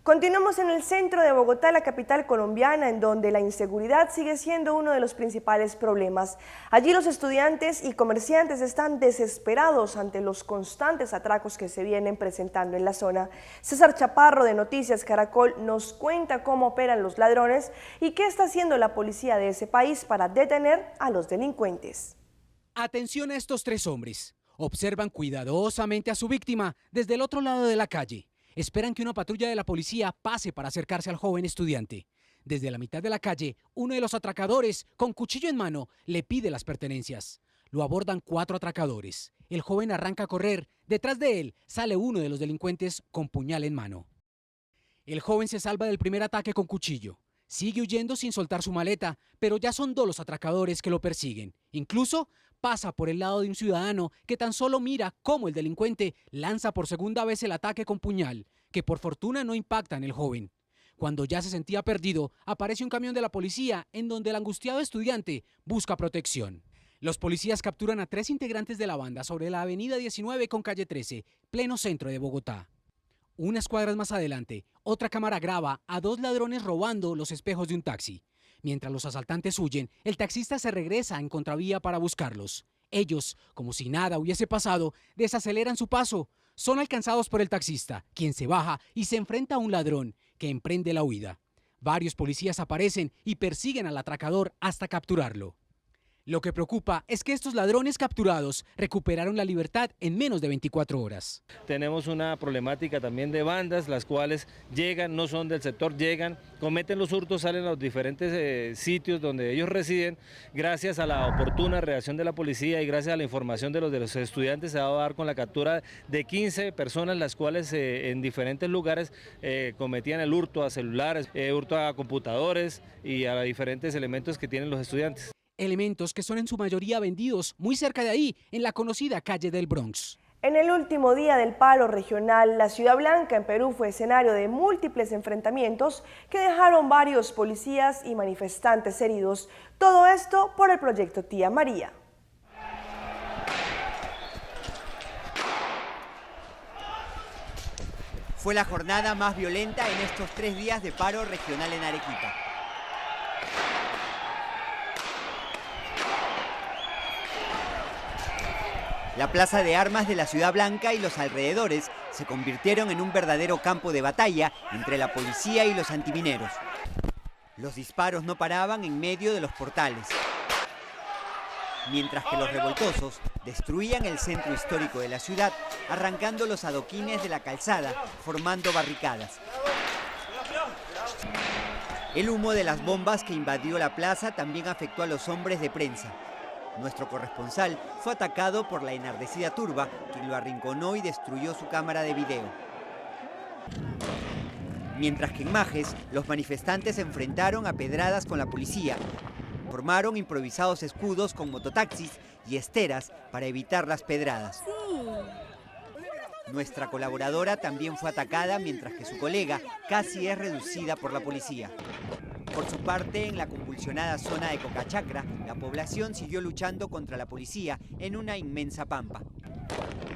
Continuamos en el centro de Bogotá, la capital colombiana, en donde la inseguridad sigue siendo uno de los principales problemas. Allí los estudiantes y comerciantes están desesperados ante los constantes atracos que se vienen presentando en la zona. César Chaparro de Noticias Caracol nos cuenta cómo operan los ladrones y qué está haciendo la policía de ese país para detener a los delincuentes. Atención a estos tres hombres. Observan cuidadosamente a su víctima desde el otro lado de la calle. Esperan que una patrulla de la policía pase para acercarse al joven estudiante. Desde la mitad de la calle, uno de los atracadores, con cuchillo en mano, le pide las pertenencias. Lo abordan 4 atracadores. El joven arranca a correr. Detrás de él sale uno de los delincuentes con puñal en mano. El joven se salva del primer ataque con cuchillo. Sigue huyendo sin soltar su maleta, pero ya son 2 los atracadores que lo persiguen. Incluso pasa por el lado de un ciudadano que tan solo mira cómo el delincuente lanza por segunda vez el ataque con puñal, que por fortuna no impacta en el joven. Cuando ya se sentía perdido, aparece un camión de la policía en donde el angustiado estudiante busca protección. Los policías capturan a 3 integrantes de la banda sobre la avenida 19 con calle 13, pleno centro de Bogotá. Unas cuadras más adelante, otra cámara graba a 2 ladrones robando los espejos de un taxi. Mientras los asaltantes huyen, el taxista se regresa en contravía para buscarlos. Ellos, como si nada hubiese pasado, desaceleran su paso. Son alcanzados por el taxista, quien se baja y se enfrenta a un ladrón que emprende la huida. Varios policías aparecen y persiguen al atracador hasta capturarlo. Lo que preocupa es que estos ladrones capturados recuperaron la libertad en menos de 24 horas. Tenemos una problemática también de bandas, las cuales llegan, no son del sector, llegan, cometen los hurtos, salen a los diferentes sitios donde ellos residen. Gracias a la oportuna reacción de la policía y gracias a la información de los estudiantes se ha dado a dar con la captura de 15 personas, las cuales en diferentes lugares cometían el hurto a celulares, hurto a computadores y a diferentes elementos que tienen los estudiantes. Elementos que son en su mayoría vendidos muy cerca de ahí, en la conocida calle del Bronx. En el último día del paro regional, la Ciudad Blanca en Perú fue escenario de múltiples enfrentamientos que dejaron varios policías y manifestantes heridos. Todo esto por el proyecto Tía María. Fue la jornada más violenta en estos 3 días de paro regional en Arequipa. La plaza de armas de la Ciudad Blanca y los alrededores se convirtieron en un verdadero campo de batalla entre la policía y los antimineros. Los disparos no paraban en medio de los portales, mientras que los revoltosos destruían el centro histórico de la ciudad, arrancando los adoquines de la calzada, formando barricadas. El humo de las bombas que invadió la plaza también afectó a los hombres de prensa. Nuestro corresponsal fue atacado por la enardecida turba, quien lo arrinconó y destruyó su cámara de video. Mientras que en Majes, los manifestantes se enfrentaron a pedradas con la policía. Formaron improvisados escudos con mototaxis y esteras para evitar las pedradas. Nuestra colaboradora también fue atacada, mientras que su colega casi es reducida por la policía. Por su parte, en la convulsionada zona de Cocachacra, la población siguió luchando contra la policía en una inmensa pampa.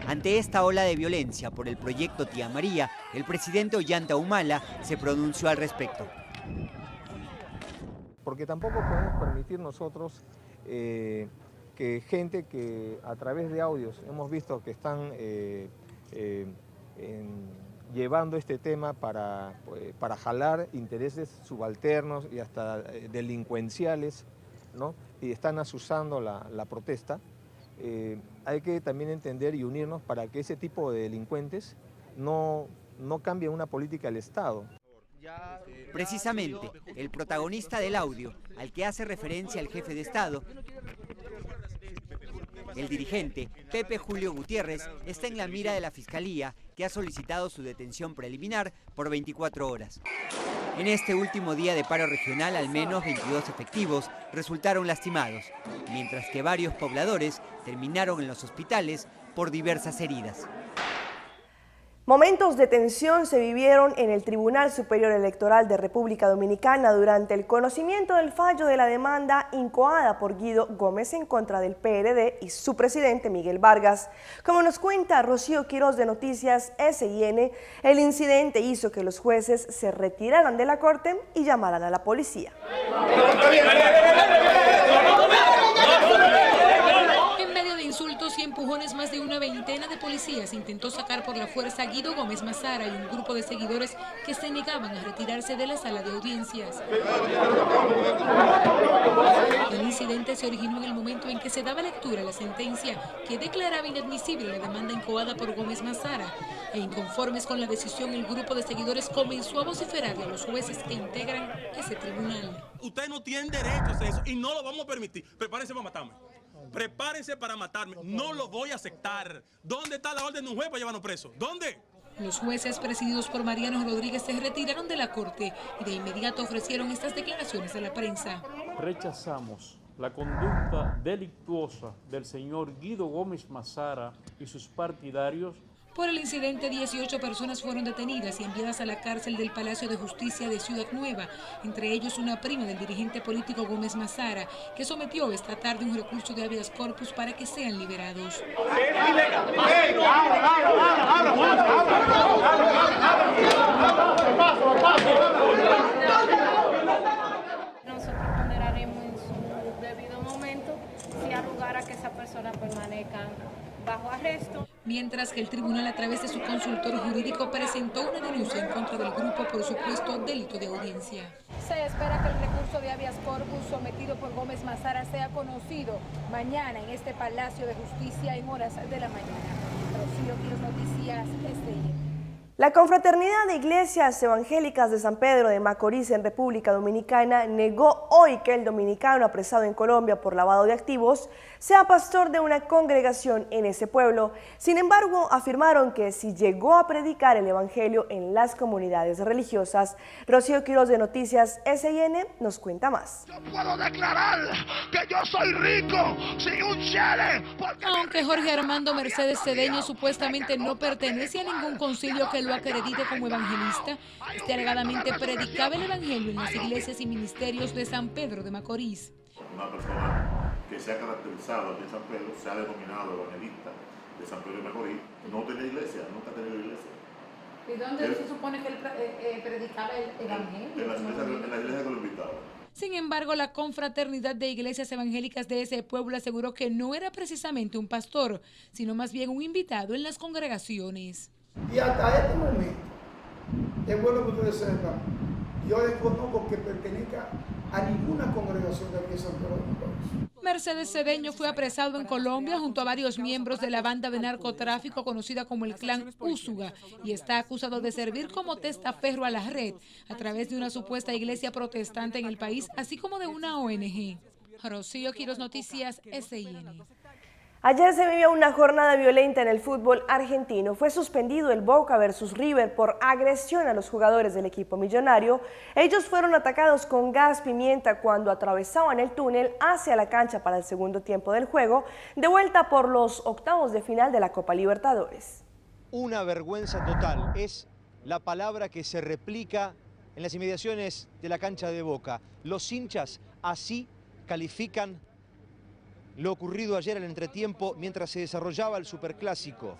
Ante esta ola de violencia por el proyecto Tía María, el presidente Ollanta Humala se pronunció al respecto. Porque tampoco podemos permitir nosotros que gente que a través de audios hemos visto que están llevando este tema para jalar intereses subalternos y hasta delincuenciales, ¿no? Y están asusando la protesta. Hay que también entender y unirnos para que ese tipo de delincuentes no cambien una política del Estado. Precisamente, el protagonista del audio, al que hace referencia el jefe de Estado, el dirigente Pepe Julio Gutiérrez, está en la mira de la Fiscalía, que ha solicitado su detención preliminar por 24 horas. En este último día de paro regional, al menos 22 efectivos resultaron lastimados, mientras que varios pobladores terminaron en los hospitales por diversas heridas. Momentos de tensión se vivieron en el Tribunal Superior Electoral de República Dominicana durante el conocimiento del fallo de la demanda incoada por Guido Gómez en contra del PRD y su presidente Miguel Vargas. Como nos cuenta Rocío Quiroz de Noticias SIN, el incidente hizo que los jueces se retiraran de la corte y llamaran a la policía. Insultos y empujones, más de una veintena de policías intentó sacar por la fuerza a Guido Gómez Mazara y un grupo de seguidores que se negaban a retirarse de la sala de audiencias. El incidente se originó en el momento en que se daba lectura a la sentencia que declaraba inadmisible la demanda incoada por Gómez Mazara. E inconformes con la decisión, el grupo de seguidores comenzó a vociferarle a los jueces que integran ese tribunal. Usted no tiene derecho a hacer eso y no lo vamos a permitir. Prepárense para matarme. Prepárense para matarme. No lo voy a aceptar. ¿Dónde está la orden de un juez para llevarnos presos? ¿Dónde? Los jueces, presididos por Mariano Rodríguez, se retiraron de la corte y de inmediato ofrecieron estas declaraciones a la prensa. Rechazamos la conducta delictuosa del señor Guido Gómez Mazara y sus partidarios. Por el incidente, 18 personas fueron detenidas y enviadas a la cárcel del Palacio de Justicia de Ciudad Nueva, entre ellos una prima del dirigente político Gómez Mazara, que sometió esta tarde un recurso de habeas corpus para que sean liberados. Nosotros ponderaremos en su debido momento si hay lugar a que esa persona permanezca bajo arresto. Mientras que el tribunal, a través de su consultor jurídico, presentó una denuncia en contra del grupo por supuesto delito de audiencia. Se espera que el recurso de habeas corpus sometido por Gómez Mazara sea conocido mañana en este Palacio de Justicia en horas de la mañana. Rocío Quiroz, Noticias SIN. La Confraternidad de Iglesias Evangélicas de San Pedro de Macorís en República Dominicana negó hoy que el dominicano apresado en Colombia por lavado de activos sea pastor de una congregación en ese pueblo. Sin embargo, afirmaron que si llegó a predicar el evangelio en las comunidades religiosas. Rocío Quiroz de Noticias SIN nos cuenta más. Yo puedo declarar que yo soy rico sin un chele. Aunque Jorge Armando Mercedes Cedeño supuestamente no pertenece a ningún concilio que lo acredite como evangelista, este alegadamente predicaba el evangelio en las iglesias y ministerios de San Pedro de Macorís. Una persona que se ha caracterizado aquí en San Pedro, se ha denominado evangelista de San Pedro de Macorís, no tenía iglesia, nunca ha tenido iglesia. ¿Y dónde se supone que él predicaba el evangelio? En la iglesia que lo invitaba. Sin embargo, la Confraternidad de Iglesias Evangélicas de ese pueblo aseguró que no era precisamente un pastor, sino más bien un invitado en las congregaciones. Y hasta este momento, es bueno que ustedes sepan, yo desconozco que pertenezca a ninguna congregación de aquí de San Pedro de Macorís. Mercedes Cedeño fue apresado en Colombia junto a varios miembros de la banda de narcotráfico conocida como el Clan Úsuga y está acusado de servir como testaferro a la red a través de una supuesta iglesia protestante en el país, así como de una ONG. Rocío Quiroz, Noticias SIN. Ayer se vivió una jornada violenta en el fútbol argentino. Fue suspendido el Boca versus River por agresión a los jugadores del equipo millonario. Ellos fueron atacados con gas pimienta cuando atravesaban el túnel hacia la cancha para el segundo tiempo del juego, de vuelta por los octavos de final de la Copa Libertadores. Una vergüenza total es la palabra que se replica en las inmediaciones de la cancha de Boca. Los hinchas así califican lo ocurrido ayer en el entretiempo mientras se desarrollaba el Superclásico.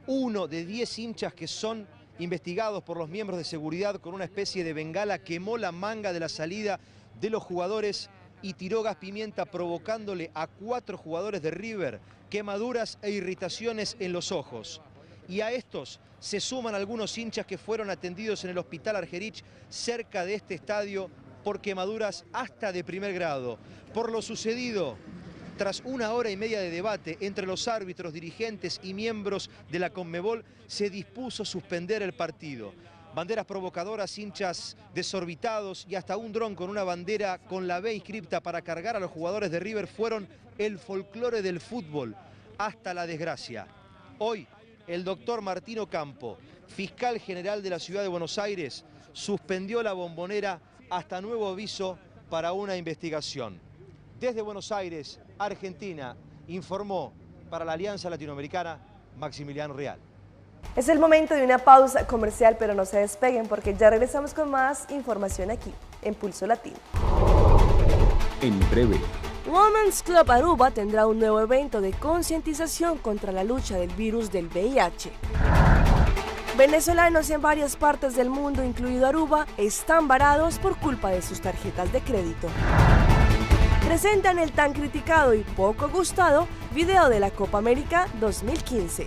Uno de 10 hinchas que son investigados por los miembros de seguridad con una especie de bengala quemó la manga de la salida de los jugadores y tiró gas pimienta provocándole a 4 jugadores de River quemaduras e irritaciones en los ojos. Y a estos se suman algunos hinchas que fueron atendidos en el Hospital Argerich cerca de este estadio por quemaduras hasta de primer grado. Por lo sucedido, tras 1 hora y media de debate entre los árbitros, dirigentes y miembros de la Conmebol, se dispuso suspender el partido. Banderas provocadoras, hinchas desorbitados y hasta un dron con una bandera con la B inscripta para cargar a los jugadores de River fueron el folclore del fútbol hasta la desgracia. Hoy, el doctor Martín Ocampo, fiscal general de la Ciudad de Buenos Aires, suspendió la Bombonera hasta nuevo aviso para una investigación. Desde Buenos Aires, Argentina, informó para la Alianza Latinoamericana Maximiliano Real. Es el momento de una pausa comercial, pero no se despeguen porque ya regresamos con más información aquí, en Pulso Latino. En breve. Women's Club Aruba tendrá un nuevo evento de concientización contra la lucha del virus del VIH. Venezolanos en varias partes del mundo, incluido Aruba, están varados por culpa de sus tarjetas de crédito. Presentan el tan criticado y poco gustado video de la Copa América 2015.